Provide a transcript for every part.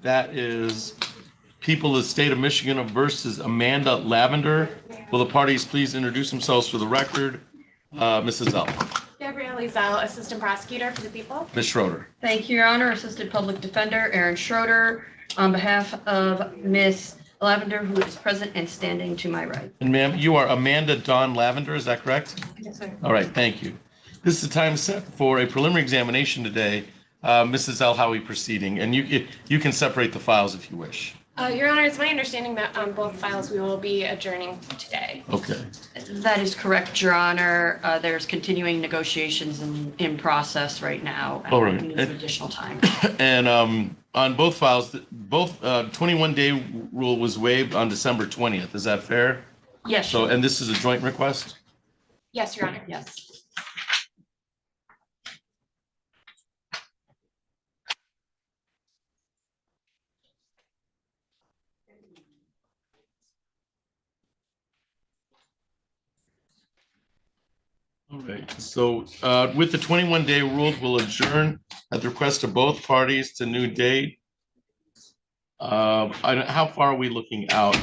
That is People of the State of Michigan versus Amanda Lavender. Will the parties please introduce themselves for the record? Mrs. L. Gabrielle Zell, Assistant Prosecutor for the People. Ms. Schroeder. Thank you, Your Honor. Assistant Public Defender Aaron Schroeder, on behalf of Ms. Lavender, who is present and standing to my right. And ma'am, you are Amanda Dawn Lavender, is that correct? Yes, sir. All right, thank you. This is the time set for a preliminary examination today. Mrs. L, how are we proceeding? And you can separate the files if you wish. Your Honor, it's my understanding that on both files we will be adjourning today. Okay. That is correct, Your Honor. There's continuing negotiations in process right now. All right. We need some additional time. And on both files, both 21-day rule was waived on December 20th. Is that fair? Yes. So, and this is a joint request? Yes, Your Honor. Yes. All right. So with the 21-day rule, we'll adjourn at the request of both parties to new date. How far are we looking out,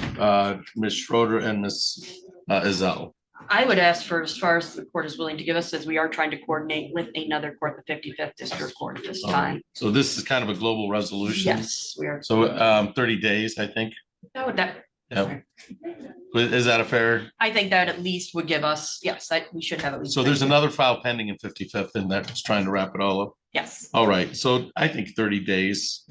Ms. Schroeder and Ms. Ezell? I would ask for as far as the court is willing to give us, as we are trying to coordinate with another court, the 55th District Court at this time. So this is kind of a global resolution? Yes, we are. So 30 days, I think? No, that. Yep. Is that a fair? I think that at least would give us, yes, we should have at least. So there's another file pending in 55th and that's trying to wrap it all up? Yes. All right, so I think 30 days.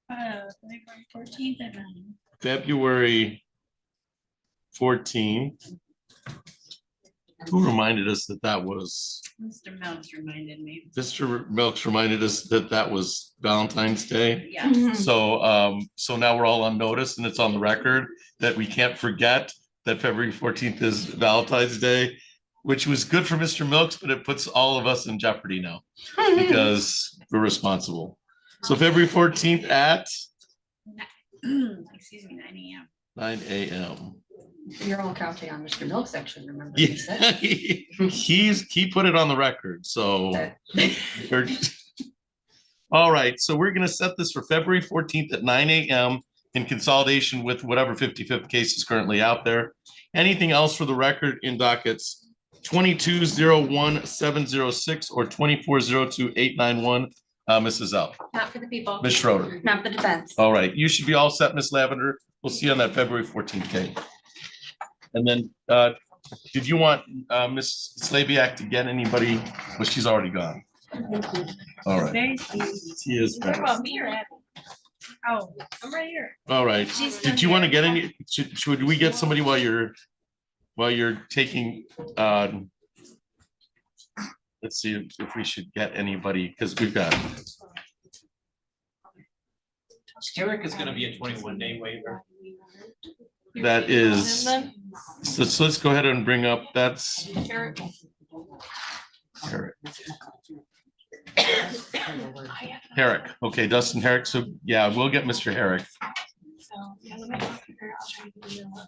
February 14th at 9. February 14th. Who reminded us that that was? Mr. Melks reminded me. Mr. Melks reminded us that that was Valentine's Day. Yeah. So so now we're all on notice and it's on the record that we can't forget that February 14th is Valentine's Day, which was good for Mr. Milks, but it puts all of us in jeopardy now because we're responsible. So February 14th at Excuse me, 9 a.m. 9 a.m. You're all counting on Mr. Milks, actually, remember? what Yeah, he said. he put it on the record. So all right, so we're going to set this for February 14th at 9 a.m. in consolidation with whatever 55th case is currently out there. Anything else for the record in dockets 2201-706 or 2402-891? Mrs. L. Not for the People. Ms. Schroeder. Not the defense. All right, you should be all set, Ms. Lavender. We'll see you on that February 14th date. And then did you want Ms. Slaviak to get anybody? Well, she's already gone. All right. Very sweet. She is. Talk about me or Abby? Oh, I'm right here. All right. She's Did you want to get any, should we get somebody while you're taking, let's see if we should get anybody, because we've got, Herrick is gonna be a 21-day waiver. that is, so let's go ahead and bring up, that's Herrick. Herrick, okay, Dustin Herrick, so yeah, we'll get Mr. Herrick. So, yeah, let me talk to her. I'll try to give you a little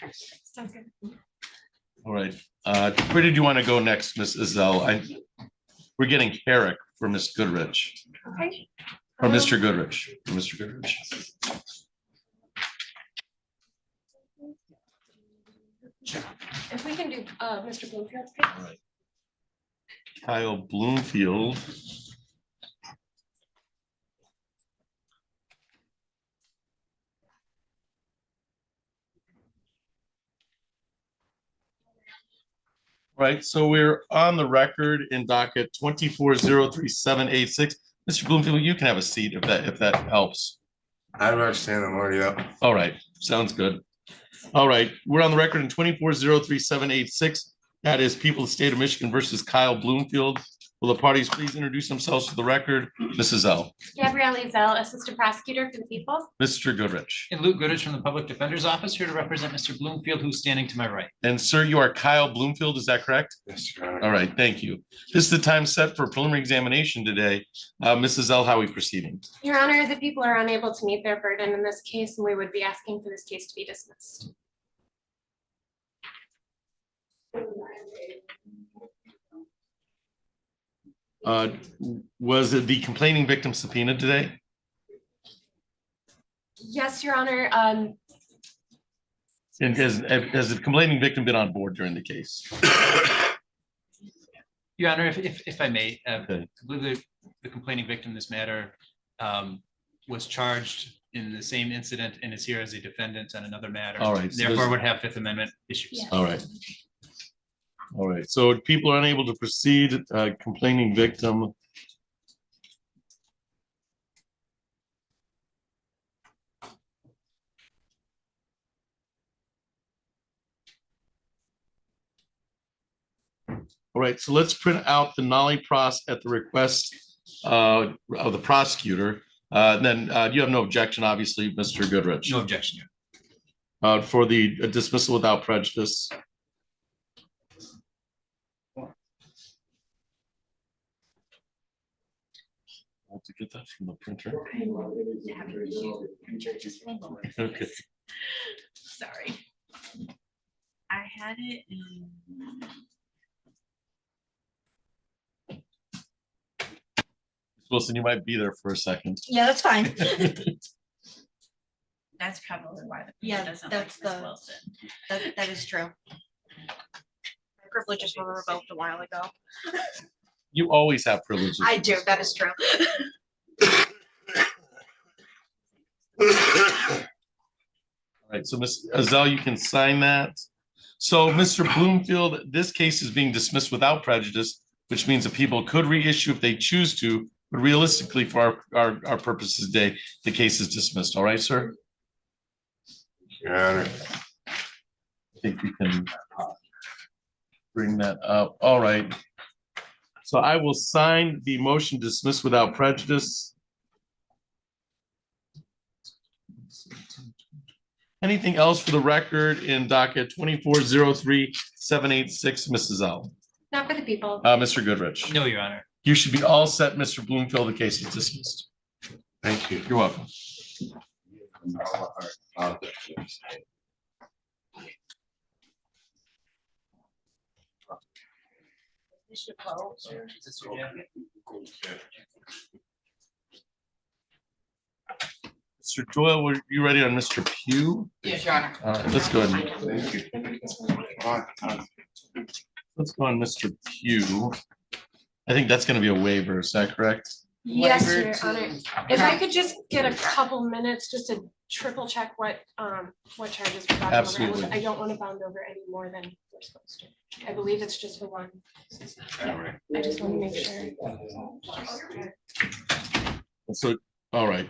bit. Sounds good. All right, where did you want to go next, Ms. Ezell? We're getting Herrick for Ms. Goodrich, Okay. or Mr. Goodrich, Mr. Goodrich. If we can do Mr. Bloomfield. All right. Kyle Bloomfield. Right, so we're on the record in docket 2403-786. Mr. Bloomfield, you can have a seat if that helps. I don't understand. I'm already up. All right, sounds good. All right, we're on the record in 2403-786. That is People of the State of Michigan versus Kyle Bloomfield. Will the parties please introduce themselves for the record? Mrs. L. Gabrielle Zell, Assistant Prosecutor for the People. Mr. Goodrich. And Luke Goodrich from the Public Defender's Office, here to represent Mr. Bloomfield, who's standing to my right. And sir, you are Kyle Bloomfield, is that correct? Yes, Your Honor. All right, thank you. This is the time set for preliminary examination today. Mrs. L, how are we proceeding? Your Honor, the People are unable to meet their burden in this case, and we would be asking for this case to be dismissed. Was it the complaining victim subpoenaed today? Yes, Your Honor. And has the complaining victim been on board during the case? Your Honor, if I may, Okay. I believe the complaining victim in this matter was charged in the same incident and is here as a defendant on another matter. All right, so Therefore, there's- would have Fifth Amendment issues. Yeah. All right. All right, so people are unable to proceed, complaining victim. All right, so let's print out the nollie pros at the request of the prosecutor. Then you have no objection, obviously, Mr. Goodrich. No objection. Your Honor. For the dismissal without prejudice. I have to get that from the printer. Okay. Sorry. I had it in. Wilson, you might be there for a second. Yeah, that's fine. That's probably why the Yeah, picture doesn't like that's Miss the- Wilson. That is true. My privileges were revoked a while ago. You always have privileges. I do, that is true. All right, so Ms. Azell, you can sign that. So, Mr. Bloomfield, this case is being dismissed without prejudice, which means that people could reissue if they choose to, but realistically, for our purposes today, the case is dismissed. All right, sir? Your Honor. I think we can bring that up. All right. So I will sign the motion dismissed without prejudice. Anything else for the record in docket 2403-786, Mrs. L? Not for the people. Mr. Goodrich? No, Your Honor. You should be all set, Mr. Bloomfield. The case is dismissed. Thank you. You're welcome. Mr. Doyle, were you ready on Mr. Pugh? Yes, Your Honor. Let's go ahead. Thank you. Let's go on Mr. Pugh. I think that's going to be a waiver. Is that correct? Yes, Waiver Your to- Honor. If I could just get a couple minutes just to triple check what charges we're bound over. Absolutely. I don't want to bound over any more than we're supposed to. I believe it's just for one. Yeah, I just want to make sure. So, all right.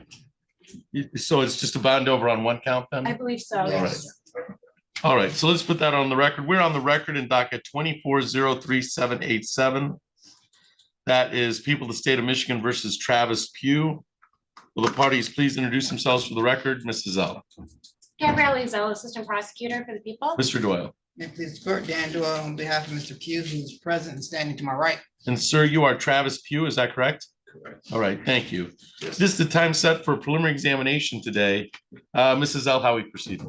So it's just a bond over on one count then? I believe so. All right. All right, so let's put that on the record. We're on the record in docket 2403-787. That is People of the State of Michigan versus Travis Pugh. Will the parties please introduce themselves for the record? Mrs. L. Gabrielle Ezell, Assistant Prosecutor for the people. Mr. Doyle. May it please the court, Dan Doyle on behalf of Mr. Pugh, who is present and standing to my right. And sir, you are Travis Pugh, is that correct? Correct. All right, thank you. This is the time set for preliminary examination today. Mrs. L, how we proceed?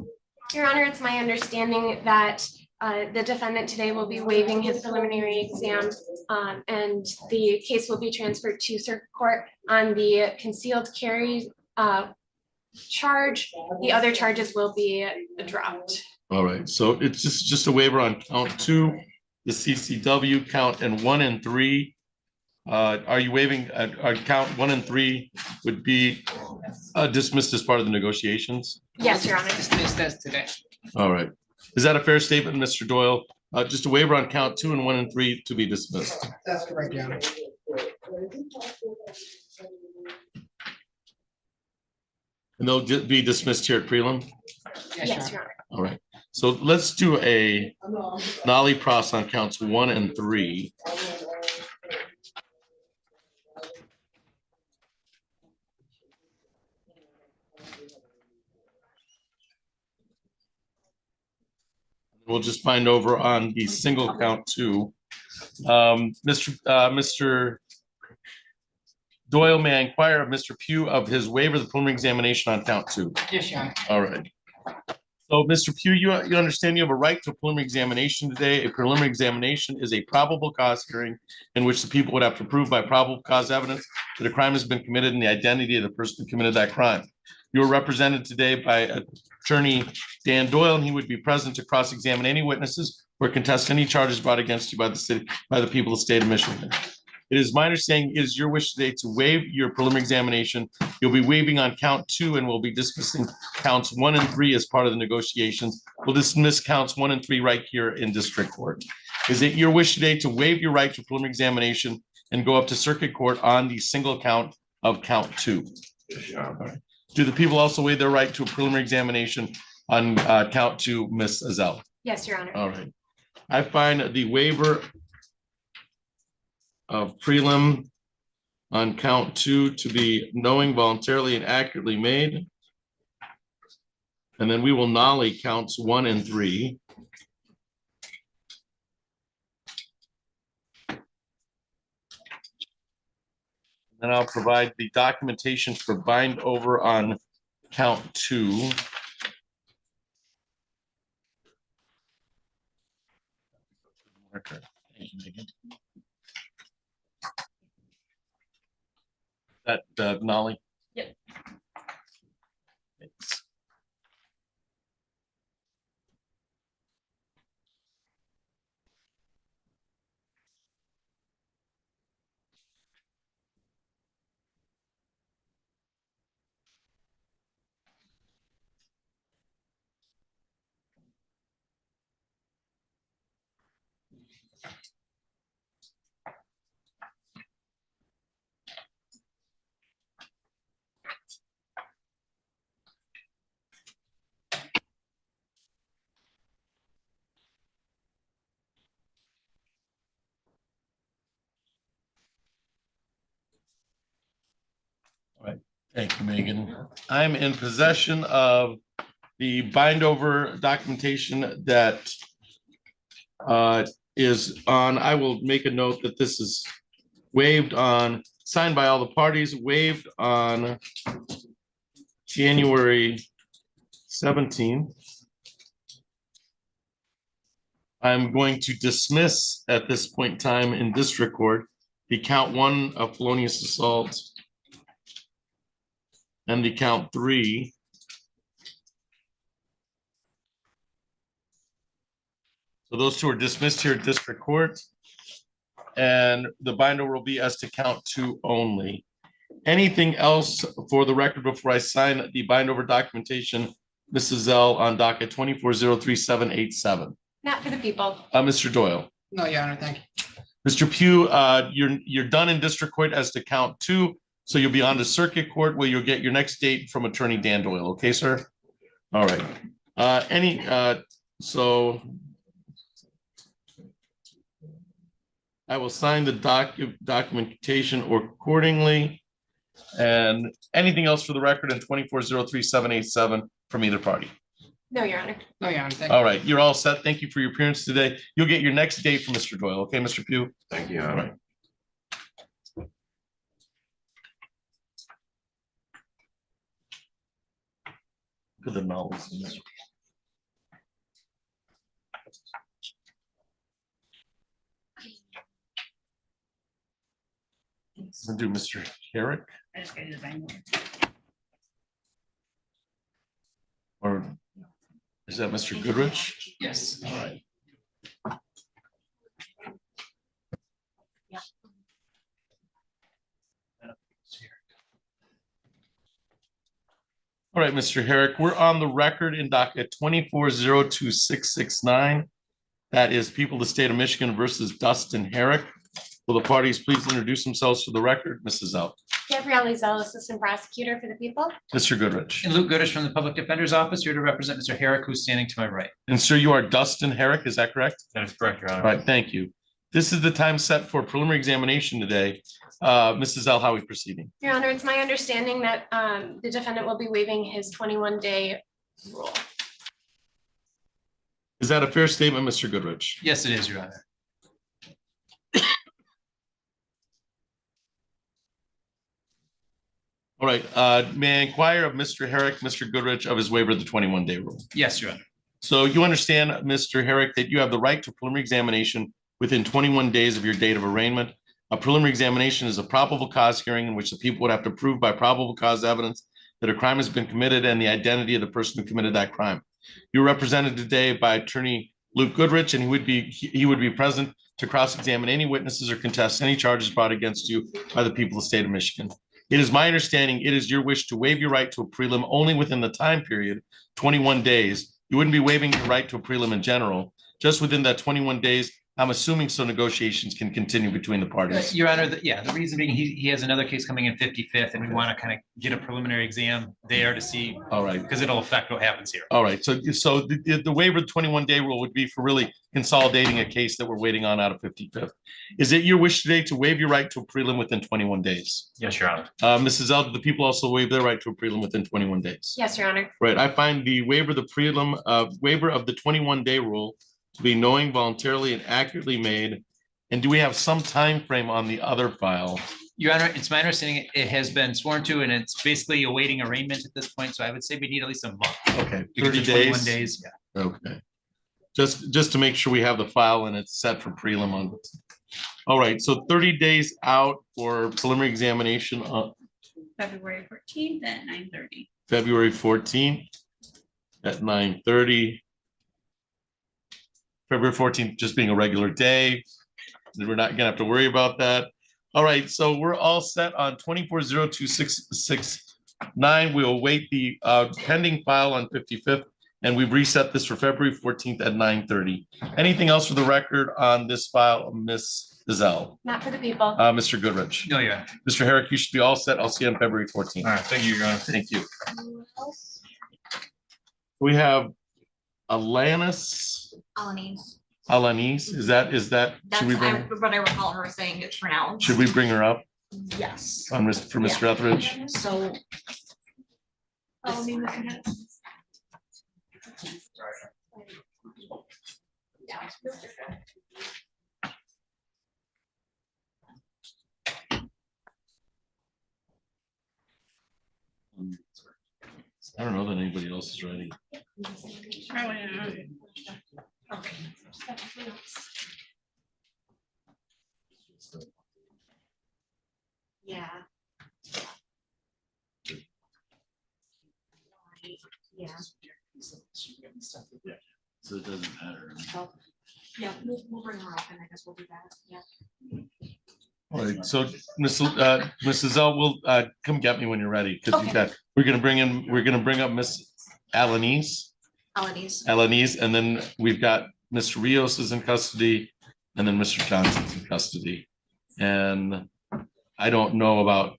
Your Honor, it's my understanding that the defendant today will be waiving his preliminary exam, and the case will be transferred to circuit court on the concealed carry charge. The other charges will be dropped. All right, so it's just a waiver on count 2, the CCW count, and 1 and 3. Are you waiving, count 1 and 3 would be dismissed as part of the negotiations? Yes, Your Honor. Dismissed as today. All right. Is that a fair statement, Mr. Doyle? Just a waiver on count 2 and 1 and 3 to be dismissed. That's correct, Your Honor. And they'll be dismissed here at prelim? Yes, Your Honor. All right. So let's do a nollie pros on counts 1 and 3. We'll just find over on the single count 2. Mr. Doyle, may I inquire of Mr. Pugh of his waiver of the preliminary examination on count 2? Yes, Your Honor. All right. So, Mr. Pugh, you understand you have a right to a preliminary examination today. A preliminary examination is a probable cause hearing in which the people would have to prove by probable cause evidence that a crime has been committed and the identity of the person who committed that crime. You are represented today by Attorney Dan Doyle, and he would be present to cross-examine any witnesses or contest any charges brought against you by the people of the state of Michigan. It is my understanding, it is your wish today to waive your preliminary examination. You'll be waiving on count 2, and we'll be dismissing counts 1 and 3 as part of the negotiations. We'll dismiss counts 1 and 3 right here in district court. Is it your wish today to waive your right to preliminary examination and go up to circuit court on the single count of count 2? Yes, Your Honor. Do the people also waive their right to a preliminary examination on count 2, Ms. Azell? Yes, Your Honor. All right. I find the waiver of prelim on count 2 to be knowing, voluntarily, and accurately made. And then we will nolly counts 1 and 3. Then I'll provide the documentation for bind over on count 2. Okay. Thank you, Megan. That Nolly? Yep. Thanks. All right, thank you, Megan. I'm in possession of the bind over documentation that is on. I will make a note that this is waived on, signed by all the parties, waived on January 17th. I'm going to dismiss at this point in time in district court the count 1 of felonious assault and the count 3. So those 2 are dismissed here at district court. And the binder will be as to count 2 only. Anything else for the record before I sign the bind over documentation, Mrs. Zell, on docket 2403-787? Not for the people. Mr. Doyle. No, Your Honor, thank you. Mr. Pugh, you're done in district court as to count 2, so you'll be on to circuit court where you'll get your next date from Attorney Dan Doyle. Okay, sir? All right. So I will sign the documentation accordingly. And anything else for the record in 2403-787 from either party? No, Your Honor. No, Your Honor, thank you. All right, you're all set. Thank you for your appearance today. You'll get your next date from Mr. Doyle. Okay, Mr. Pugh? Thank you, Your All Honor. right. Look at the novels in this. We'll do Mr. Herrick, or is that Mr. Goodrich? Yes. All right. All right, Mr. Herrick, we're on the record in docket 2402-669. That is People of the State of Michigan versus Dustin Herrick. Will the parties please introduce themselves for the record? Mrs. Zell. Gabrielle Zell, Assistant Prosecutor for the people. Mr. Goodrich. And Luke Goodish from the Public Defender's Office, here to represent Mr. Herrick, who's standing to my right. And sir, you are Dustin Herrick, is that correct? That is correct, Your All Honor. right, thank you. This is the time set for preliminary examination today. Mrs. Zell, how are we proceeding? Your Honor, it's my understanding that the defendant will be waiving his 21-day rule. Is that a fair statement, Mr. Goodrich? Yes, it is, Your Honor. All All right, may I inquire of Mr. Herrick, Mr. Goodrich of his waiver of the 21-day rule? Yes, Your Honor. So you understand, Mr. Herrick, that you have the right to preliminary examination within 21 days of your date of arraignment. A preliminary examination is a probable cause hearing in which the people would have to prove by probable cause evidence that a crime has been committed and the identity of the person who committed that crime. You're represented today by Attorney Luke Goodrich, and he would be present to cross-examine any witnesses or contest any charges brought against you by the people of the state of Michigan. It is my understanding it is your wish to waive your right to a prelim only within the time period, 21 days. You wouldn't be waiving your right to a prelim in general. Just within that 21 days, I'm assuming so negotiations can continue between the parties. Your Honor, the reason being, he has another case coming in 55th, and we want to kind of get a preliminary exam there to see, All right. because it'll affect what happens here. All right. So the waiver of the 21-day rule would be for really consolidating a case that we're waiting on out of 55th. Is it your wish today to waive your right to a prelim within 21 days? Yes, Your Honor. Mrs. L, do the people also waive their right to a prelim within 21 days? Yes, Your Honor. Right. I find the waiver of the prelim, waiver of the 21-day rule to be knowing, voluntarily, and accurately made. And do we have some time frame on the other file? Your Honor, it's my understanding it has been sworn to, and it's basically awaiting arraignment at this point. So I would say we need at least a month. Okay, We could 30 do 21 days. days. Yeah. Okay. Just to make sure we have the file and it's set for prelim on. All right, so 30 days out for preliminary examination on February 14th at 9:30. February 14th at 9:30. February 14th just being a regular day. We're not gonna have to worry about that. All right, so we're all set on 24026669. We'll wait the pending file on 55th, and we've reset this for February 14th at 9:30. Anything else for the record on this file, Ms. Zell? Not for the people. Mr. Goodrich? No, Your Honor. Mr. Herrick, you should be all set. I'll see you on February 14th. All right, thank you, Your Honor. Thank you. We have Alanis. Alanis. Is that, That's should we bring, what I recall her saying it's pronounced. should we bring her up Yes. for Mr. Etheridge? So. I don't know that anybody else is ready. Yeah. Yeah. So it doesn't matter. Yeah, we'll bring her up and I guess we'll do that. Yeah. All right, so Mrs. Zell, will come get me when you're ready, because we're gonna bring up Miss Alanis, and then we've got Mr. Rios is in custody, and then Mr. Johnson's in custody. And I don't know about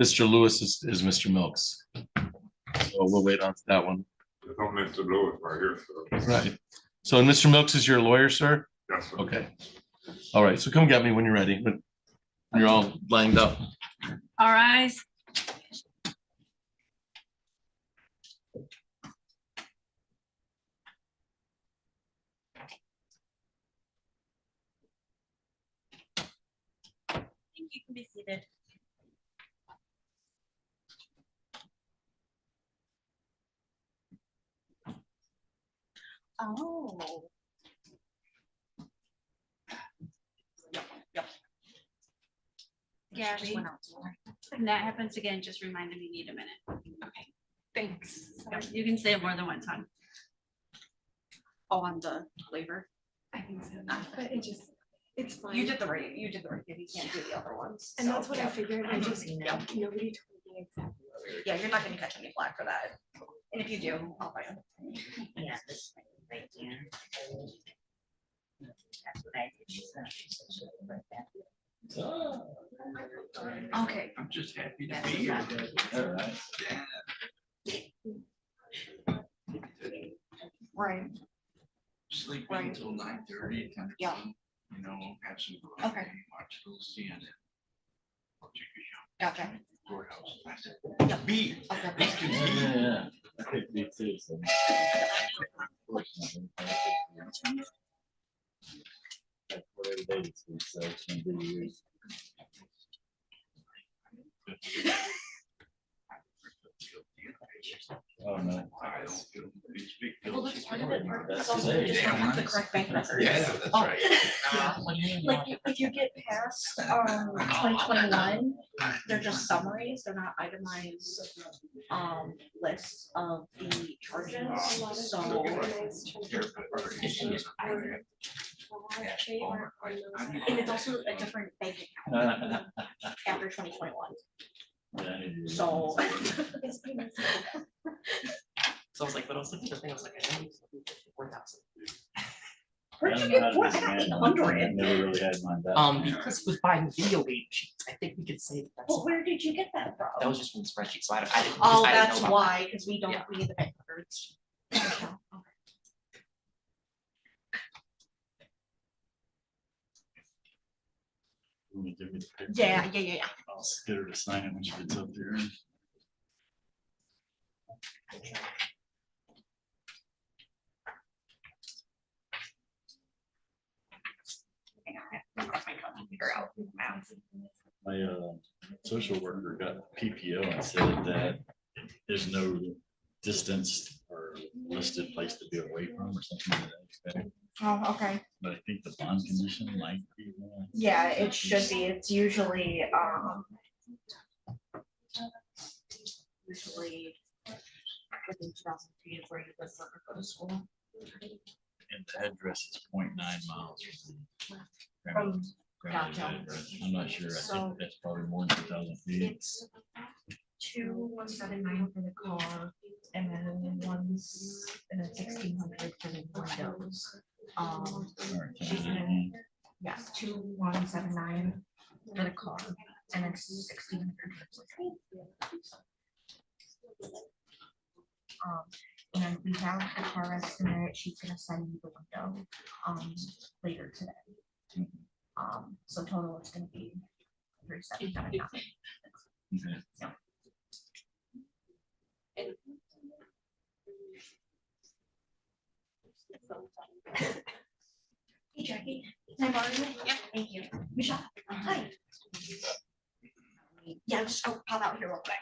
Mr. Lewis is Mr. Milks. So we'll wait on that one. Don't Mr. Lewis right here, so. Right. So and Mr. Milks is your lawyer, sir? Yes, sir. Okay. All right, so come get me when you're ready, but you're all lined up. All rise. You can be seated. Oh. Yeah, Just went out somewhere. when that happens again, just remind them you need a minute. Okay, thanks. You can say it more than one time. Oh, on the waiver. I think so. But it's fine. You did the right thing. You can't do the other ones. And so, that's what I yeah. figured. I just, nobody told me exactly. Yeah, you're not gonna catch any flack for that. And if you do, I'll find you. Yeah, this thing right here. That's what I did. She said she would like that. Okay. I'm just happy to be here. All right. Right. Sleep Right. until 9:30. Yeah. You know, have some. Okay. Watch those CNN. Or check your Okay. courthouse. I said, Yeah. B. Okay. Yeah. I think me too. Oh, no. Well, that's part of it. That's It's also today. just have the correct bank records. Yeah, that's Oh. right. Like, if you get past, 2021, they're just summaries, they're not itemized, lists of the charges, A lot of so. organized transfers are- they aren't on those. And it's also a different bank account after 2021, so. So I was like, but I was looking at the thing, I was like, I know it's 4,000. Where'd you get, what, I got 800? Never really had mine that. Because with buying video game sheets, I think we could say that Well, that's, where did you get that from? that was just from the spreadsheet, so I didn't. Oh, I didn't know that's about why, because we don't, Yeah. we need the bank records. Let me give you the picture. Yeah. I'll get her to sign it when she gets up there. Figure out math. My social worker got PPO and said that there's no distance or listed place to be away from or something like that. effect. Oh, okay. But I think the bond condition might be. Yeah, it should be. It's usually, usually within 2,000 feet of where you live or go to school. And the address is 0.9 miles from From the grandmother's Gotcha. address. I'm not sure. I So- think that's probably more than 2,000 feet. It's 2,179 for the car, and then one's, and then 1,600 for the windows. All right, can I do that again? Yes, 2,179 for the car, and then 1,600 for the and we have the car estimate, she's gonna send you the window, later today. So total it's gonna be 3,779. Okay. Hey Jackie, can I borrow you? Yeah. Thank you. Michelle, hi. Yeah, just go pop out here real quick.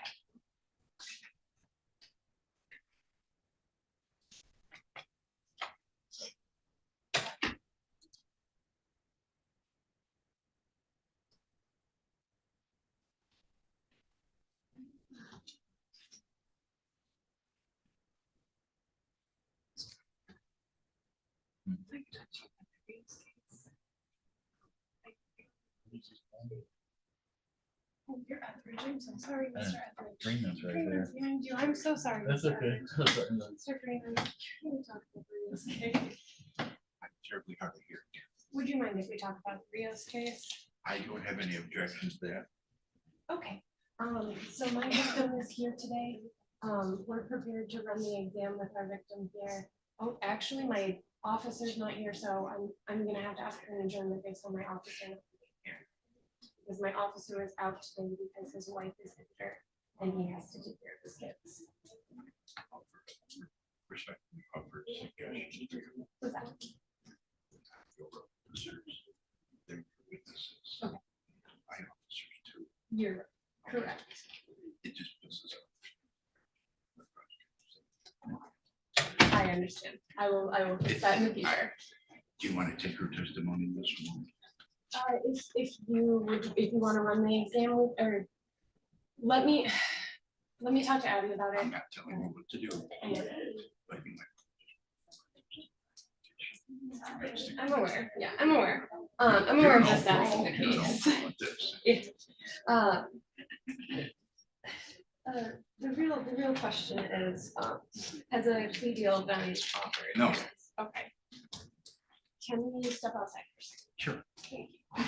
Oh, you're Etheridge. I'm so sorry, Uh, Mr. Etheridge. Freeman's right Freeman's there. behind you. I'm so sorry. That's Mr. okay. Etheridge. Mr. Freeman, can we talk about the Rios case? I'm terribly hard to hear. Would you mind if we talk about the Rios case? I don't have any objections to that. Okay, so my victim is here today. We're prepared to run the exam with our victim here. Oh, actually, my officer's not here, so I'm gonna have to ask for an adjournment based on my officer not being here. Because my officer is out today because his wife is injured and he has to take care of his kids. Respectfully offer suggestions. What's that? They're witnesses. Okay. I officers too. You're correct. It just pisses I understand. I will fix that in the future. Do you want to take her testimony this morning? If you want to run the exam with, or let me talk to Abby about I'm it. not telling you what to do. But you might. I'm aware, yeah, I'm aware. I'm aware of the status of the You know case. about this. Yeah. The real question is, has a plea deal been offered? No. Okay. Can we step outside for a second? Sure. Thank you.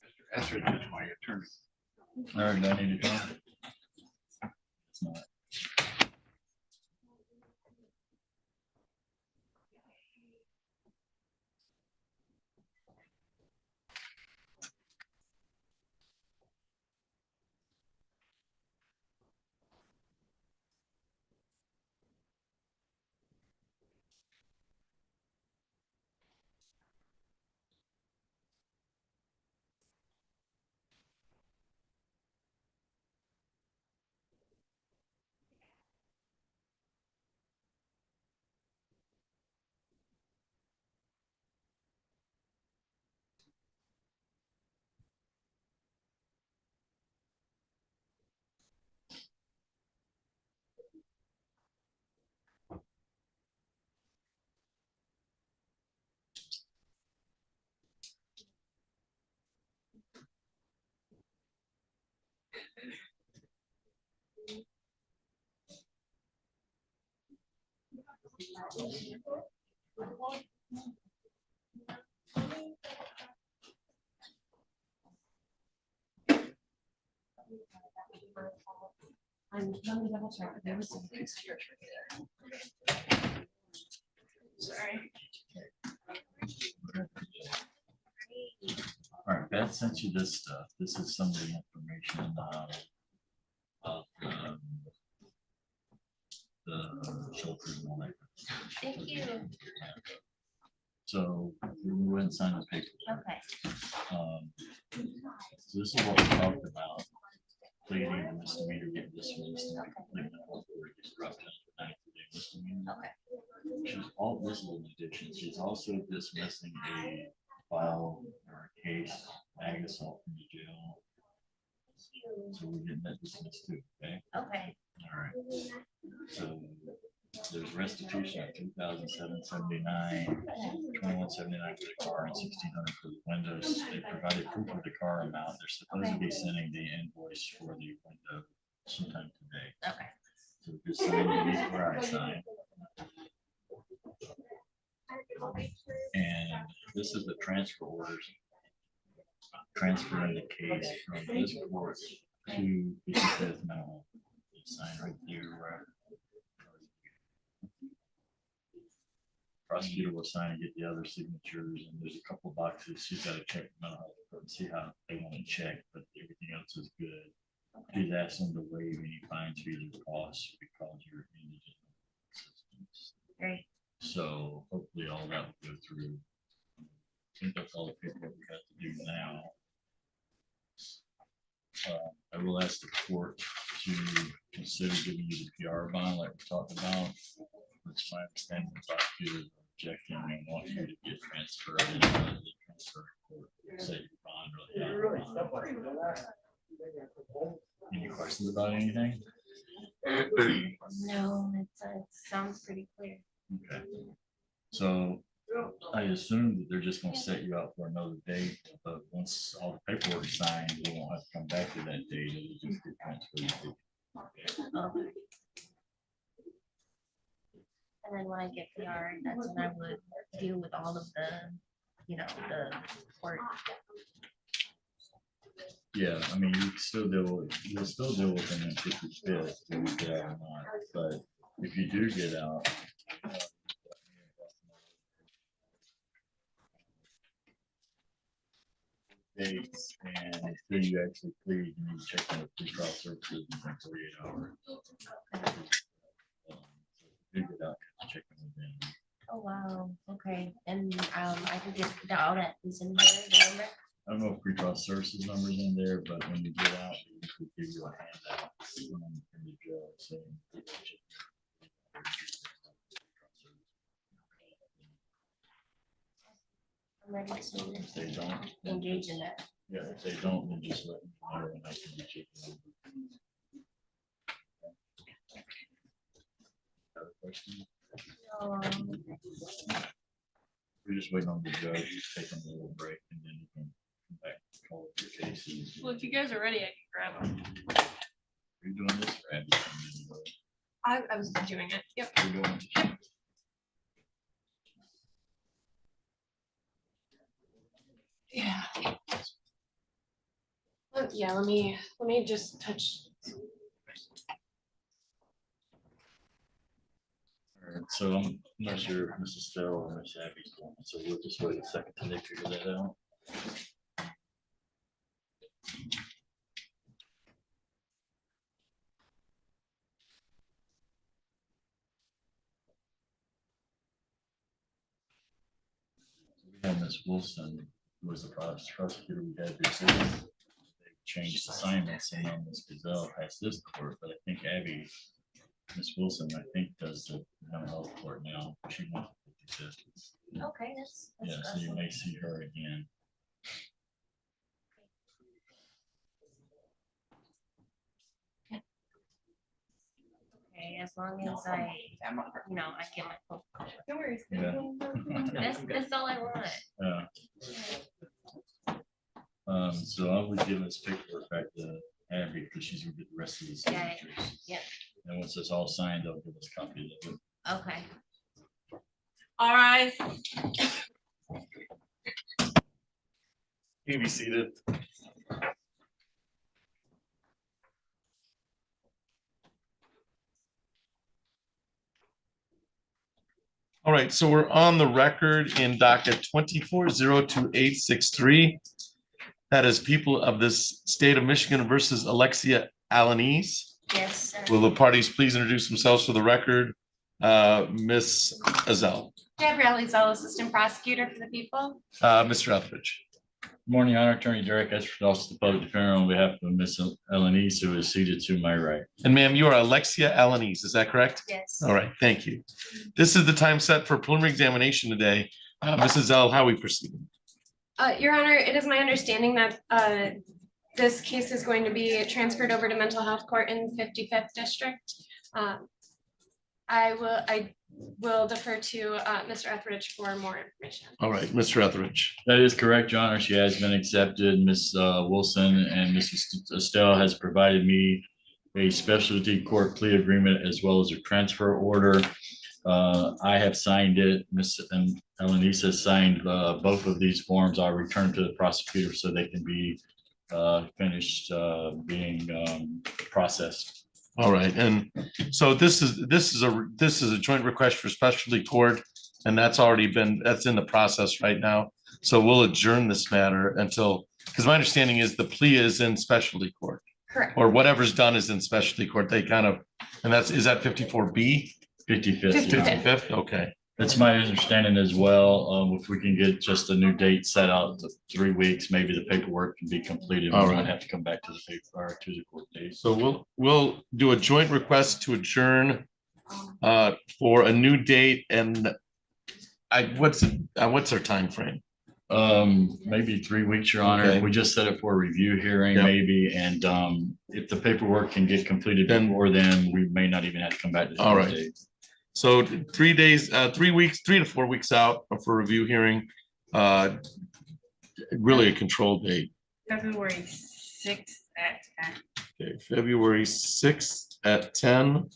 Mr. Etheridge is my attorney. All right, do I need to come? It's not. And let me double check. There was some. Sorry. All right, Beth sent you this stuff. This is some of the information of the shelters and all that. Thank you. So we went and signed the paper. Okay. So this is what we talked about. Pleading a misdemeanor, getting dismissed, and completing the whole court gets dropped down to 90-day misdemeanor. Okay. She's all this little addition. She's also dismissing a file or a case, ag assault from the jail. So we're getting that dismissed too, okay? Okay. All right. So there's restitution of $2,779, $2,179 for the car, and $1,600 for the windows. They provided proof of the car amount. They're supposed to be sending the invoice for the window sometime today. Okay. So just sign these where I sign. And this is the transfer orders. Transferring the case from this court to 55th Mental. You sign right there. Prosecutor will sign and get the other signatures, and there's a couple boxes she's got to check mental health court and see how they want to check, but everything else is good. She's asked them to waive any fines, fees, or costs because you're indigent assistance. Great. So hopefully all that will go through. I think that's all the paperwork we have to do now. I will ask the court to consider giving you the PR bond like we talked about. It's my understanding the prosecutor is objecting and want you to get transferred into the transfer court. Say your bond really. Any questions about anything? No, it sounds pretty clear. Okay. So I assume that they're just gonna set you out for another date, but once all the paperwork is signed, you won't have to come back to that date. It'll just get transferred. Okay. And then when I get PR, that's when I would deal with all of the, the court. Yeah, I mean, you'll still deal with them in 55th, when you get out or not, but if you do get out. Dates and until you actually plead, you need to check on the pretrial services in 48 hours. You get out, check on them. Oh, wow. Okay. And I could get the out at is in here, the number? I don't know if pretrial services numbers in there, but when you get out, we could give you a handout in the jail saying. I'm ready to If they don't, engage in that. yeah, if they don't, then just let me know and I can get you. Other questions? We're just waiting on the judge, taking a little break, and then you can come back and call up your cases. Well, if you guys are ready, I can grab them. You're doing this, or Abby? I was doing it. Yep. You're doing it. Yeah. Yeah, let me just touch. All right, so I'm not sure if Mrs. Stell or Miss Abby's going, so we'll just wait a second till they figure that out. We have Miss Wilson, who was the prosecutor we had before. They changed assignments, and now Miss Gazelle has this court, but I think Abby, Miss Wilson, I think does the mental health court now. She wants to do this. Okay, that's Yeah, so you may see her again. okay. As long as I get my phone call. No worries. Yeah. That's all I want. So I would give this paperwork back to Abby because she's gonna get the rest of the Yeah, signatures. yeah. And once it's all signed, they'll give us copies of it. Okay. All right. You be seated. right, so we're on the record in docket 2402-863. That is people of this state of Michigan versus Alexia Alanese. Yes, sir. Will the parties please introduce themselves for the record? Ms. Azell, Gabrielle Zell, Assistant Prosecutor for the People. Mr. Etheridge. Morning, Honor Attorney Derek Esford, Office of the Public Defender, on behalf of Miss Elanese, who is seated to my right. And ma'am, you are Alexia Alanese, is that correct? Yes. All right, thank you. This is the time set for preliminary examination today. Mrs. L, how are we proceeding? Your Honor, it is my understanding that this case is going to be transferred over to mental health court in 55th District. I will defer to Mr. Etheridge for more information. All right, Mr. Etheridge. That is correct, Your Honor. She has been accepted. Ms. Wilson and Mrs. Estelle has provided me a specialty court plea agreement as well as a transfer order. I have signed it. Ms. Elanese has signed both of these forms. I'll return to the prosecutor so they can be finished being processed. All right, and so this is a joint request for specialty court, and that's in the process right now. So we'll adjourn this matter until, because my understanding is the plea is in specialty court. Correct. Or whatever's done is in specialty court. They kind of, and is that 54B? 55th. 55th, okay. That's my understanding as well. If we can get just a new date set out to 3 weeks, maybe the paperwork can be completed. We All won't right. have to come back to the paper or to the court date. So we'll do a joint request to adjourn for a new date, and what's our time frame? Maybe 3 weeks, Your Honor. Okay. We just set it for a review hearing, Yep. maybe, and if the paperwork can get completed Then- before then, we may not even have to come back to the All court right. date. So 3 days, 3 weeks, 3 to 4 weeks out for review hearing. Really a controlled date. February 6th at 10. Okay, February 6th at 10.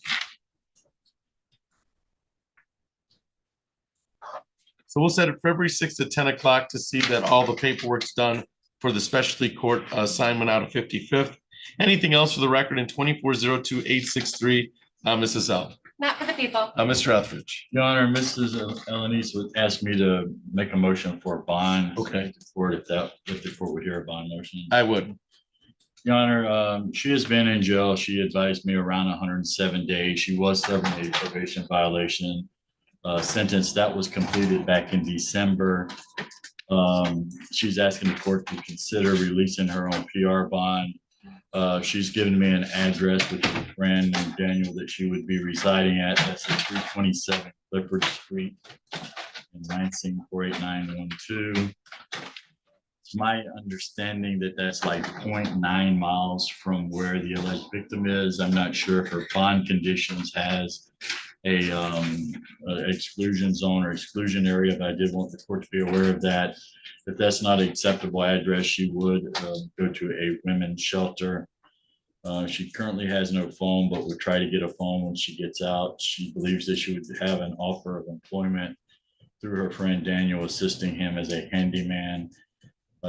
So we'll set it February 6th at 10 o'clock to see that all the paperwork's done for the specialty court assignment out of 55th. Anything else for the record in 2402-863, Mrs. L? Not for the People. Mr. Etheridge. Your Honor, Mrs. Elanese would ask me to make a motion for a bond. Okay. If the court would hear a bond motion. I would. Your Honor, she has been in jail. She advised me around 107 days. She was serving a probation violation sentence that was completed back in December. She's asking the court to consider releasing her own PR bond. She's given me an address with a friend named Daniel that she would be residing at. That's at 327 Clifford Street in Lansing 48912. It's my understanding that that's like 0.9 miles from where the alleged victim is. I'm not sure if her bond conditions has a exclusion zone or exclusion area, but I did want the court to be aware of that. If that's not an acceptable address, she would go to a women's shelter. She currently has no phone, but would try to get a phone when she gets out. She believes that she would have an offer of employment through her friend Daniel, assisting him as a handyman.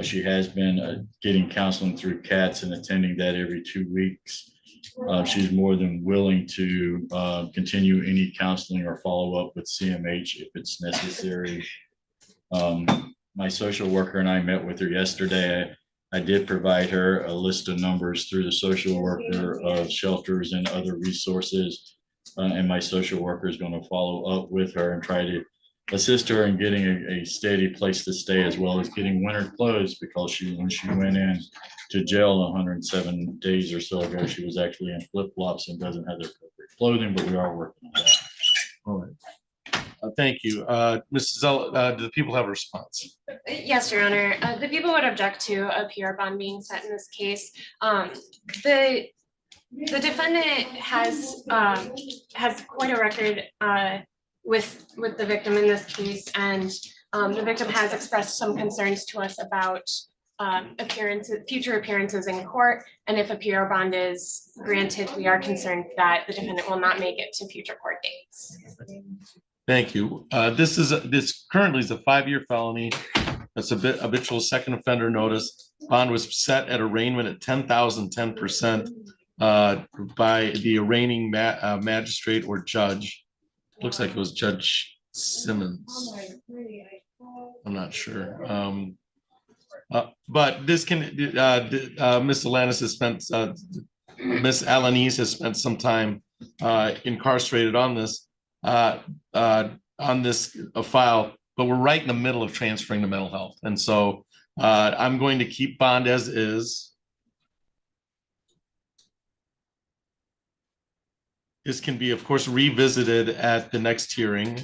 She has been getting counseling through CATS and attending that every 2 weeks. She's more than willing to continue any counseling or follow up with CMH if it's necessary. My social worker and I met with her yesterday. I did provide her a list of numbers through the social worker of shelters and other resources. And my social worker is going to follow up with her and try to assist her in getting a steady place to stay, as well as getting winter clothes, because when she went in to jail 107 days or so ago, she was actually in flip-flops and doesn't have the appropriate clothing, but we are working on that. All right. Thank you. Mrs. L, do the people have a response? Yes, Your Honor. The People would object to a PR bond being set in this case. The defendant has quite a record with the victim in this case, and the victim has expressed some concerns to us about future appearances in court. And if a PR bond is granted, we are concerned that the defendant will not make it to future court dates. Thank you. This currently is a 5-year felony. That's a habitual second offender notice. Bond was set at arraignment at 10% by the arraigning magistrate or judge. Looks like it was Judge Simmons. I'm not sure. But this can, Miss Alanis has spent, Miss Alanis has spent some time incarcerated on this file, but we're right in the middle of transferring to mental health. And so I'm going to keep bond as is. This can be, of course, revisited at the next hearing.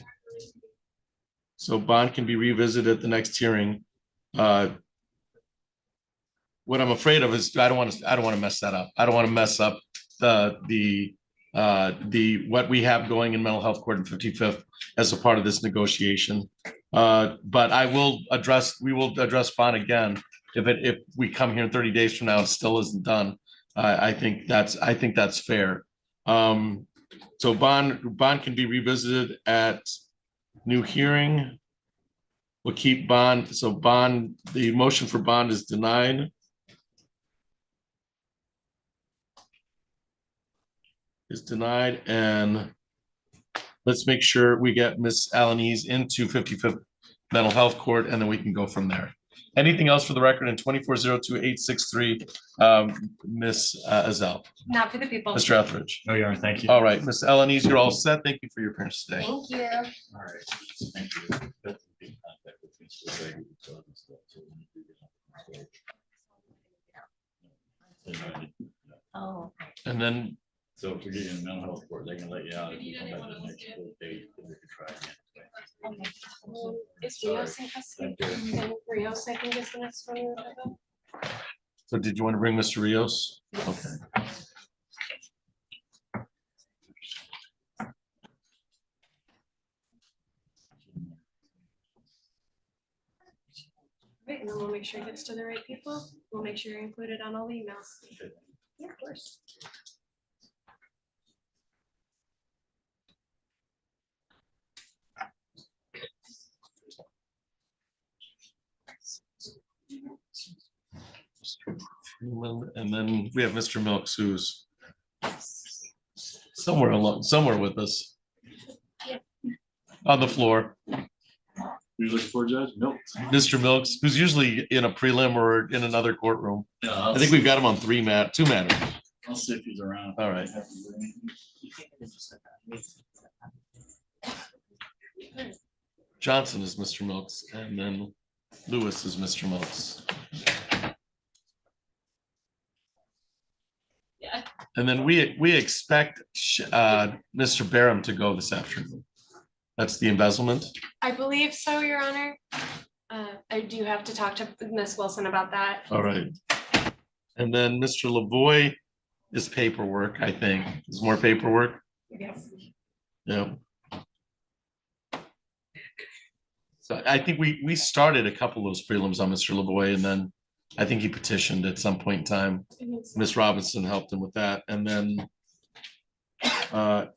So bond can be revisited at the next hearing. What I'm afraid of is I don't want to mess that up. I don't want to mess up the what we have going in mental health court in 55th as a part of this negotiation. But we will address bond again if we come here in 30 days from now and still isn't done. I think that's fair. So bond can be revisited at new hearing. We'll keep bond. So bond, the motion for bond is denied. Is denied, and let's make sure we get Miss Alanis into 55th Mental Health Court, and then we can go from there. Anything else for the record in 2402-863, Miss Azell? Not for the people. Mr. Etheridge? No, you are. Thank you. All right, Miss Alanis, you're all set. Thank you for your appearance today. Thank you. All right. Thank you. That's a big contact with me, so I can tell them stuff, so when you do that. Oh, And then, So if we get you in mental health court, they can let you out if you come back to the next court date, then we can try again. Okay. Is Rios in custody? And Rios, I think, is the next one. so did you want to bring Mr. Rios? Okay. Right, and then we'll make sure it gets to the right people. We'll make sure you're included on all the emails. Yeah, of course. And then we have Mr. Milks, who's somewhere with us on the floor. Who's looking for, Judge? Milk. Mr. Milks, who's usually in a prelim or in another courtroom. Yeah, I think we've got him on two matters. I'll see if he's around. All right. Johnson is Mr. Milks, and then Lewis is Mr. Milks. Yeah. And then we expect Mr. Barham to go this afternoon. That's the embezzlement. I believe so, Your Honor. I do have to talk to Miss Wilson about that. All right. And then Mr. Lavoy is paperwork, I think. There's more paperwork. Yes. Yeah. So I think we started a couple of those prelims on Mr. Lavoy, and then I think he petitioned at some point in time. Miss Robinson helped him with that, and then at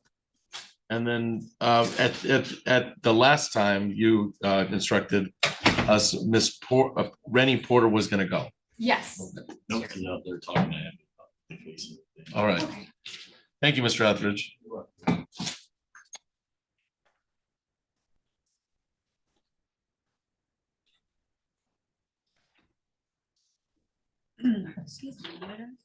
the last time you instructed us, Miss Rennie Porter was going to go. Yes. Milk is out there talking to him about the case. All right. Thank you, Mr. Etheridge. excuse me. Madam.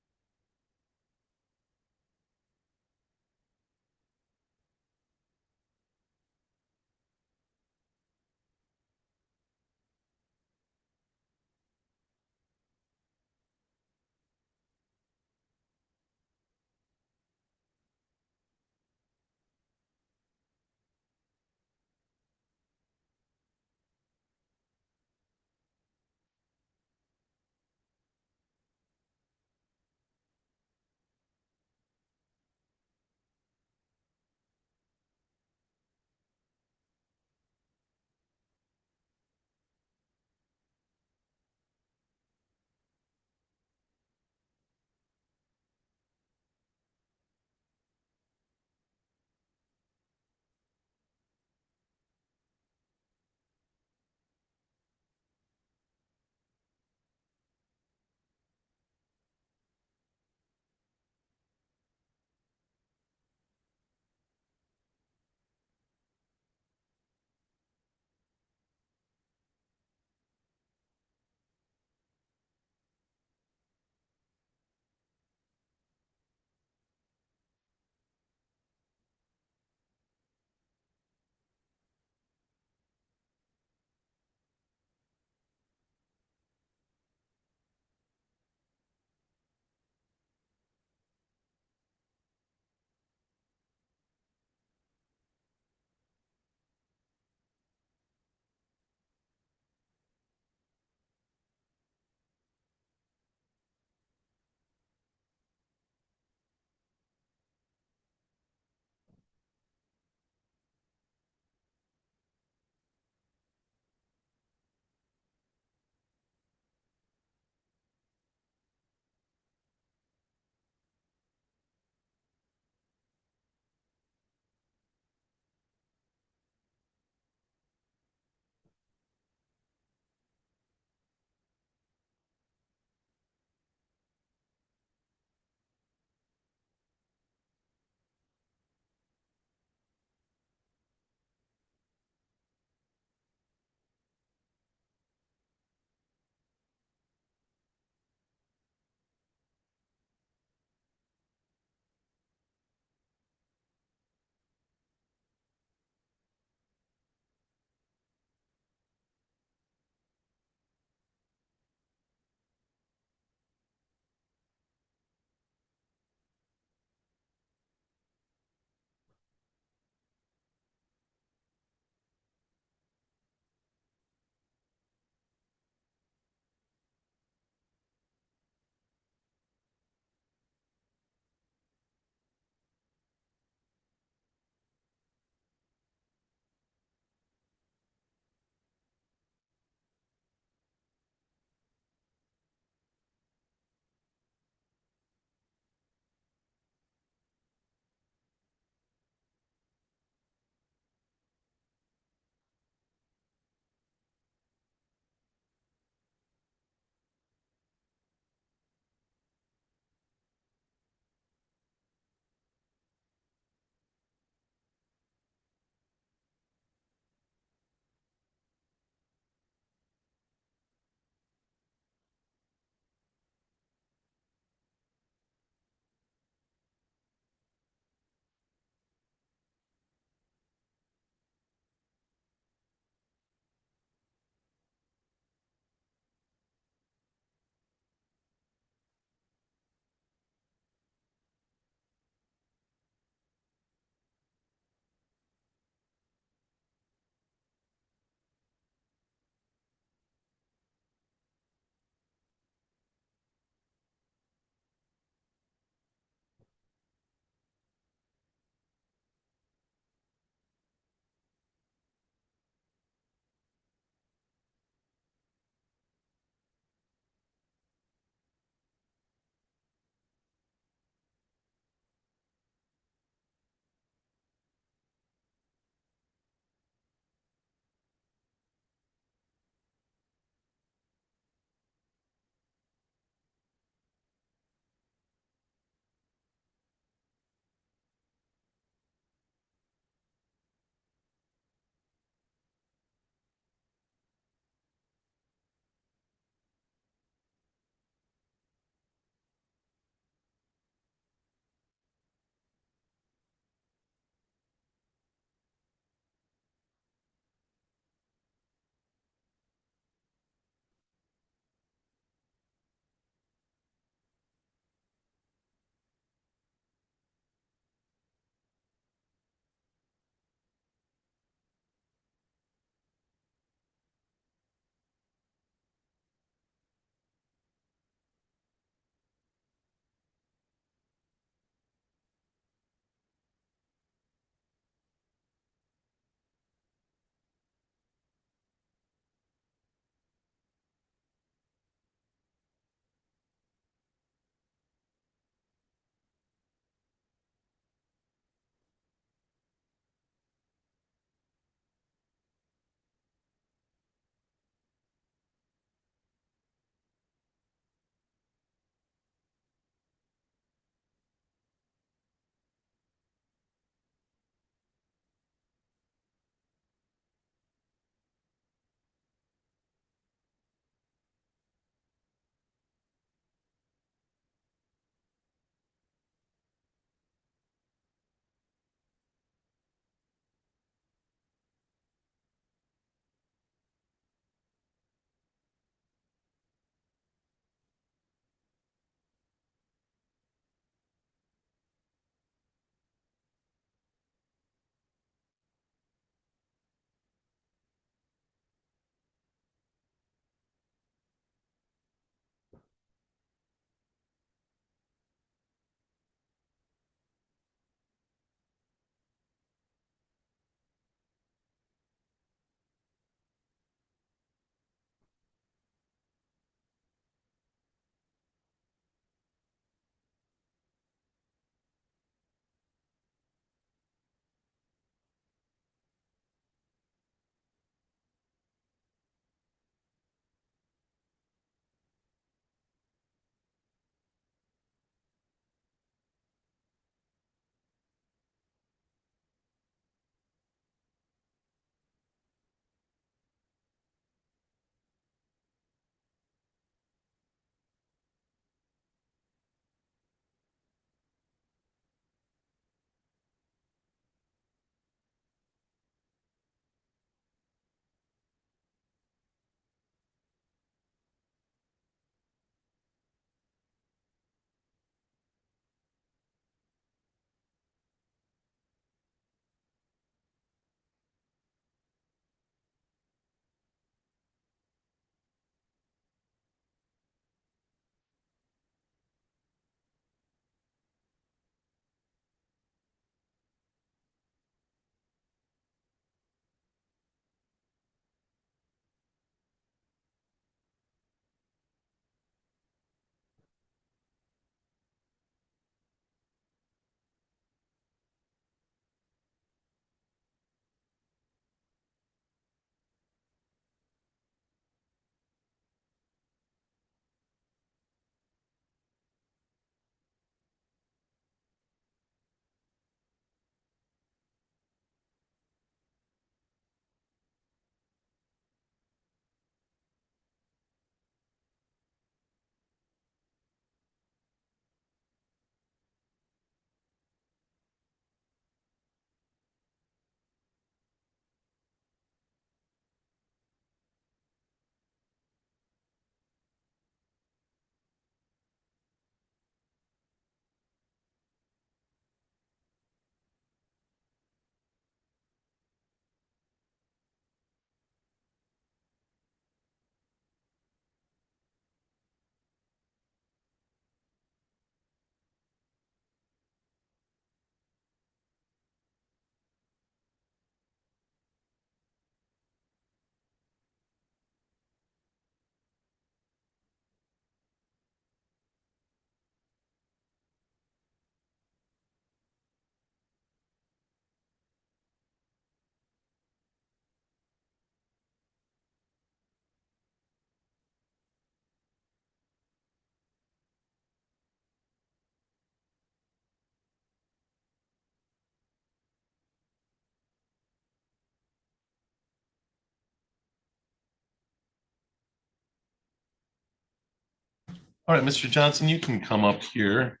All right, Mr. Johnson, you can come up here.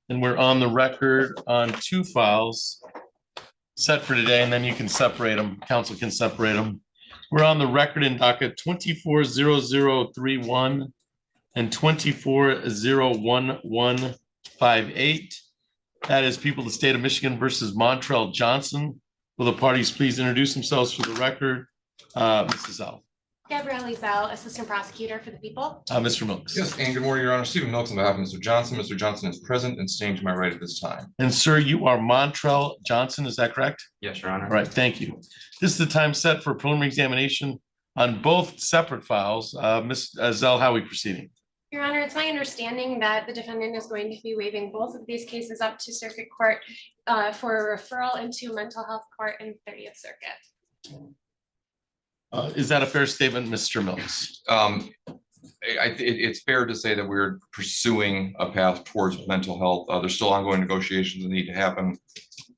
And we're on the record on two files set for today, and then you can separate them. Council can separate them. We're on the record in docket 240031 and 24001158. That is people of the state of Michigan versus Montrell Johnson. Will the parties please introduce themselves for the record? Mrs. Zell. Gabrielle Zell, Assistant Prosecutor for the People. Mr. Milks. Yes, and good morning, Your Honor. Stephen Milks on behalf of Mr. Johnson. Mr. Johnson is present and staying to my right at this time. And sir, you are Montrell Johnson, is that correct? Yes, Your Honor. All right, thank you. This is the time set for preliminary examination on both separate files. Ms. Zell, how are we proceeding? Your Honor, it's my understanding that the defendant is going to be waiving both of these cases up to circuit court for a referral into mental health court in 30th Circuit. Is that a fair statement, Mr. Mills? It's fair to say that we're pursuing a path towards mental health. There's still ongoing negotiations that need to happen.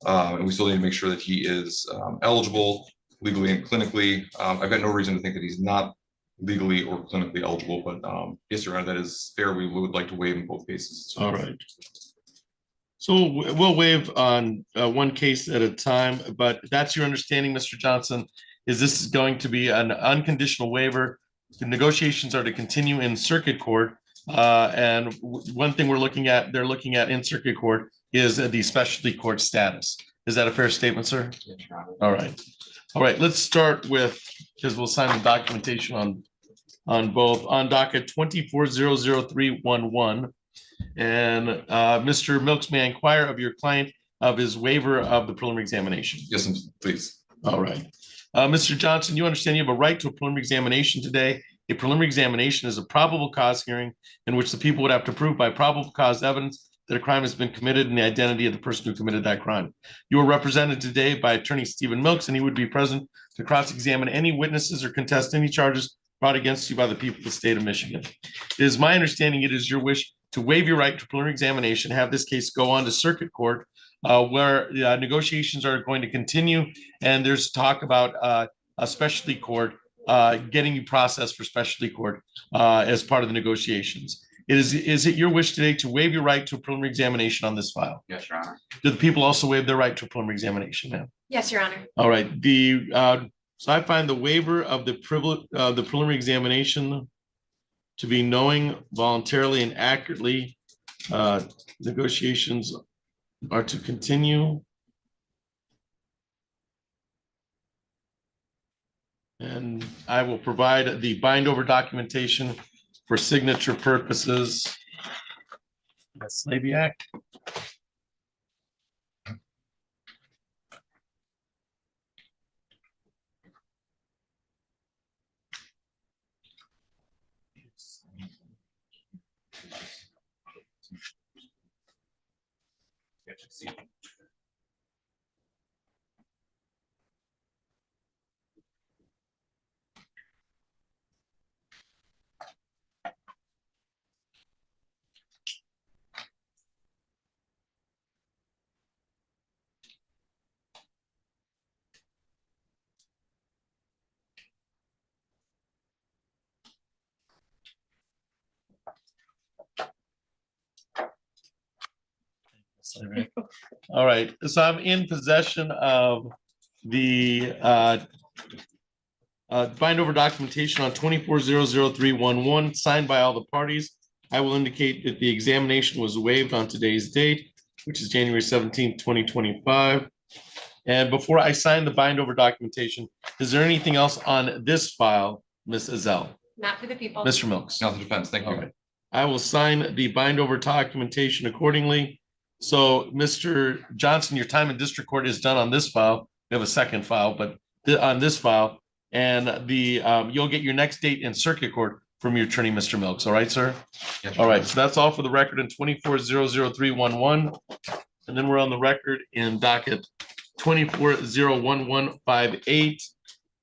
And we still need to make sure that he is eligible legally and clinically. I've got no reason to think that he's not legally or clinically eligible, but yes, Your Honor, that is fair. We would like to waive in both cases. All right. So we'll waive on one case at a time, but that's your understanding, Mr. Johnson? Is this going to be an unconditional waiver? The negotiations are to continue in circuit court. And one thing they're looking at in circuit court is the specialty court status. Is that a fair statement, sir? Yes, Your Honor. All right. All right, let's start with, because we'll sign the documentation on both, on docket 24003111. And Mr. Milks, may I inquire of your client of his waiver of the preliminary examination? Yes, please. All right. Mr. Johnson, you understand you have a right to a preliminary examination today. A preliminary examination is a probable cause hearing in which the people would have to prove by probable cause evidence that a crime has been committed and the identity of the person who committed that crime. You are represented today by Attorney Stephen Milks, and he would be present to cross-examine any witnesses or contest any charges brought against you by the people of the state of Michigan. It is my understanding it is your wish to waive your right to preliminary examination, have this case go on to circuit court, where negotiations are going to continue, and there's talk about a specialty court getting you processed for specialty court as part of the negotiations. Is it your wish today to waive your right to a preliminary examination on this file? Yes, Your Honor. Do the people also waive their right to a preliminary examination, ma'am? Yes, Your Honor. All right. So I find the waiver of the preliminary examination to be knowing, voluntarily, and accurately. Negotiations are to continue. And I will provide the bind over documentation for signature purposes. Ms. Slaviak. All right, so I'm in possession of the bind over documentation on 24003111 signed by all the parties. I will indicate that the examination was waived on today's date, which is January 17th, 2025. And before I sign the bind over documentation, is there anything else on this file, Ms. Azell? Not for the people. Mr. Milks? Not the defense. Thank you. All right. I will sign the bind over documentation accordingly. So, Mr. Johnson, your time in district court is done on this file. We have a second file, but on this file, and you'll get your next date in circuit court from your attorney, Mr. Milks. All right, sir? Yes, All right, so that's all for the record in 24003111. And then we're on the record in docket 24001158.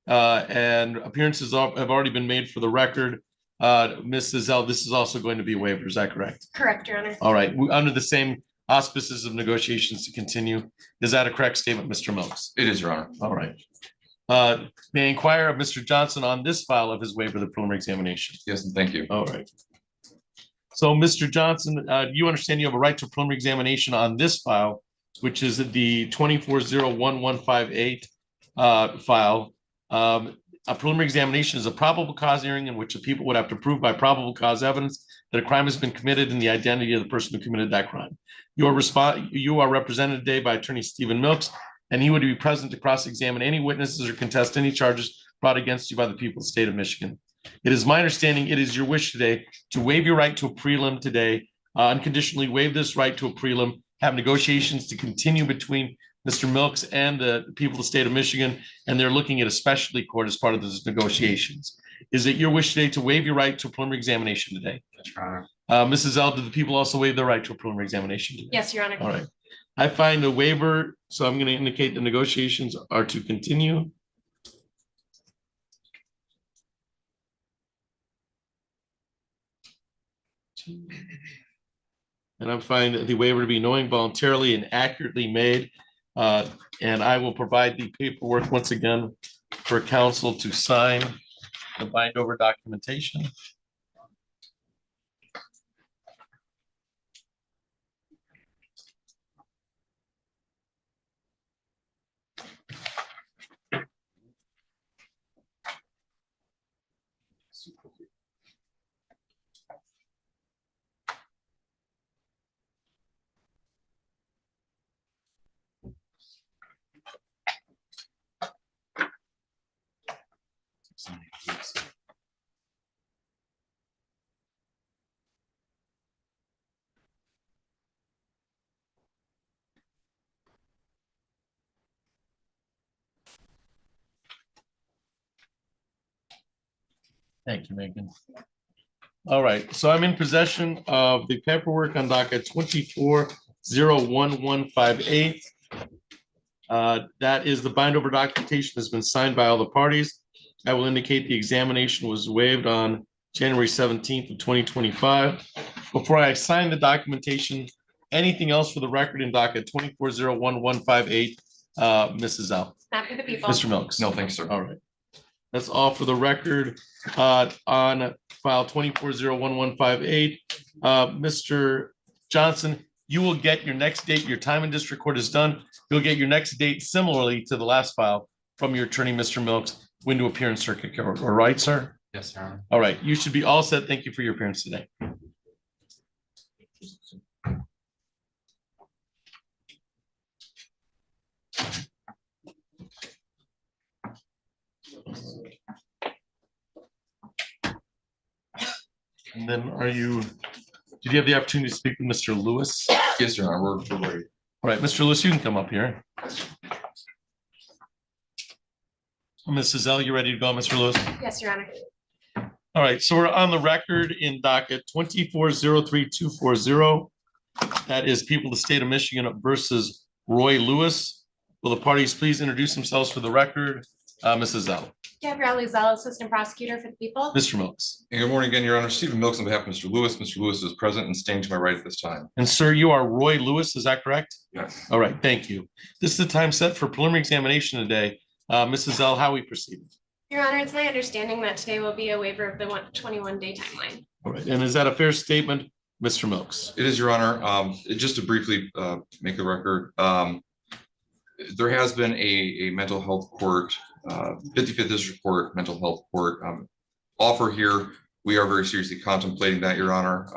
And appearances have already been made for the record. Mrs. Zell, this is also going to be a waiver. Is that correct? Correct, Your Honor. All right, under the same auspices of negotiations to continue. Is that a correct statement, Mr. Milks? It is, Your Honor. All right. May I inquire of Mr. Johnson on this file of his waiver of the preliminary examination? Yes, and thank you. All right. So, Mr. Johnson, you understand you have a right to preliminary examination on this file, which is the 24-01158 file. A preliminary examination is a probable cause hearing in which the people would have to prove by probable cause evidence that a crime has been committed and the identity of the person who committed that crime. You are represented today by Attorney Stephen Milks, and he would be present to cross-examine any witnesses or contest any charges brought against you by the people of the state of Michigan. It is my understanding it is your wish today to waive your right to a prelim today, unconditionally waive this right to a prelim, have negotiations to continue between Mr. Milks and the people of the state of Michigan, and they're looking at a specialty court as part of those negotiations. Is it your wish today to waive your right to a preliminary examination today? Yes, Your Honor. Mrs. L, do the people also waive their right to a preliminary examination today? Yes, Your Honor. All right. I find a waiver, so I'm going to indicate the negotiations are to continue. And I find the waiver to be knowing, voluntarily, and accurately made. And I will provide the paperwork once again for council to sign the bind over documentation. Thank you, Megan. All right, so I'm in possession of the paperwork on docket 24-01158. That is the bind over documentation has been signed by all the parties. I will indicate the examination was waived on January 17th of 2025. Before I sign the documentation, anything else for the record in docket 24-01158, Mrs. L? Not for the people. Mr. Milks? No, thanks, sir. All right. That's all for the record on file 24-01158. Mr. Johnson, you will get your next date. Your time in district court is done. You'll get your next date similarly to the last file from your attorney, Mr. Milks, when to appear in circuit court. All right, sir? Yes, Your Honor. All right. You should be all set. Thank you for your appearance today. And then did you have the opportunity to speak with Mr. Lewis? Yes, Your Honor, we're ready. All right, Mr. Lewis, you can come up here. Mrs. L, you ready to go, Mr. Lewis? Yes, Your Honor. All right, so we're on the record in docket 24-03240. That is people of the state of Michigan versus Roy Lewis. Will the parties please introduce themselves for the record? Mrs. L. Gabrielle Luzell, Assistant Prosecutor for the people. Mr. Milks. And good morning again, Your Honor. Stephen Milks on behalf of Mr. Lewis. Mr. Lewis is present and staying to my right at this time. And sir, you are Roy Lewis, is that correct? Yes. All right, thank you. This is the time set for preliminary examination today. Mrs. L, how we proceed? Your Honor, it's my understanding that today will be a waiver of the 21-day timeline. All right, and is that a fair statement, Mr. Milks? It is, Your Honor. Just to briefly make the record, there has been a mental health court, 55th District Court, mental health court offer here. We are very seriously contemplating that, Your Honor.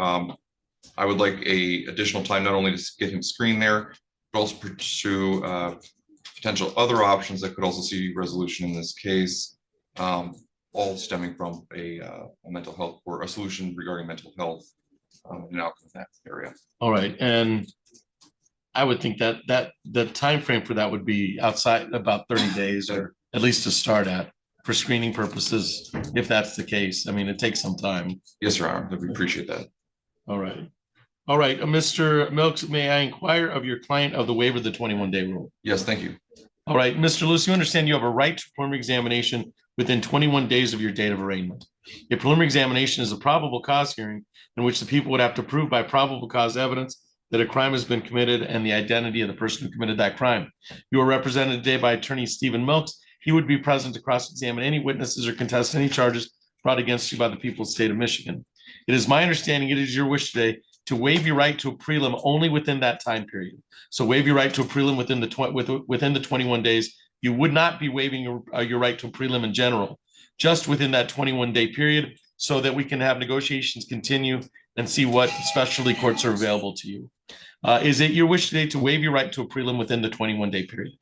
I would like additional time, not only to get him screened there, but also pursue potential other options that could also see resolution in this case, all stemming from a mental health or a solution regarding mental health and outcome in that area. All right, and I would think that the time frame for that would be outside about 30 days, or at least to start at, for screening purposes, if that's the case. I mean, it takes some time. Yes, Your Honor. We appreciate that. All right. All right, Mr. Milks, may I inquire of your client of the waiver of the 21-day rule? Yes, thank you. All right, Mr. Lewis, you understand you have a right to preliminary examination within 21 days of your date of arraignment. A preliminary examination is a probable cause hearing in which the people would have to prove by probable cause evidence that a crime has been committed and the identity of the person who committed that crime. You are represented today by attorney Stephen Milks. He would be present to cross-examine any witnesses or contest any charges brought against you by the people of the state of Michigan. It is my understanding it is your wish today to waive your right to a prelim only within that time period. So waive your right to a prelim within the 21 days. You would not be waiving your right to a prelim in general, just within that 21-day period, so that we can have negotiations continue and see what specialty courts are available to you. Is it your wish today to waive your right to a prelim within the 21-day period?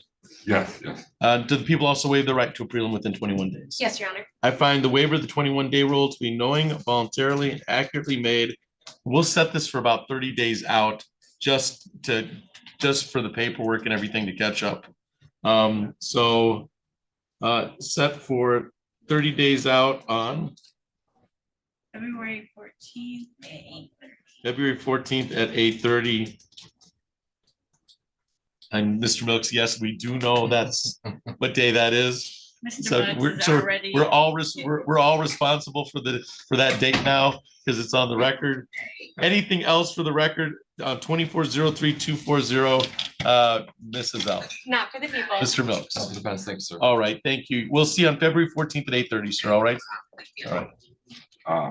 Yes, yes. Do the people also waive the right to a prelim within 21 days? Yes, Your Honor. I find the waiver of the 21-day rule to be knowing, voluntarily, and accurately made. We'll set this for about 30 days out, just for the paperwork and everything to catch up. Set for 30 days out on February 14th, May 8th. February 14th at 8:30. And Mr. Milks, yes, we do know that's what day that is. Mr. So Milks is already. we're all responsible for that date now because it's on the record. Anything else for the record? 2403-240, Mrs. L. Not for the people. Mr. Milks. Depends, thanks, sir. All right, thank you. We'll see you on February 14th at 8:30, sir. All right. All right. Uh,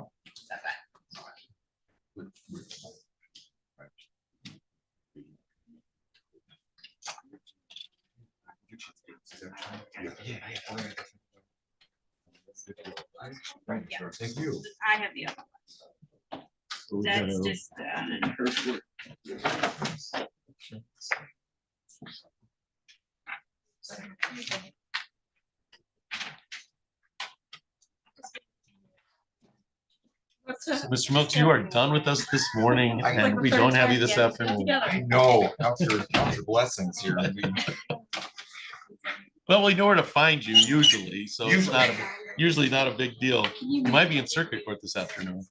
Thank you. I have the other one. That's just, Mr. Milks, you are done with us this morning, and we don't have you this afternoon. No, after blessings here. Well, we know where to find you usually, so it's not usually not a big deal. You might be in circuit court this afternoon.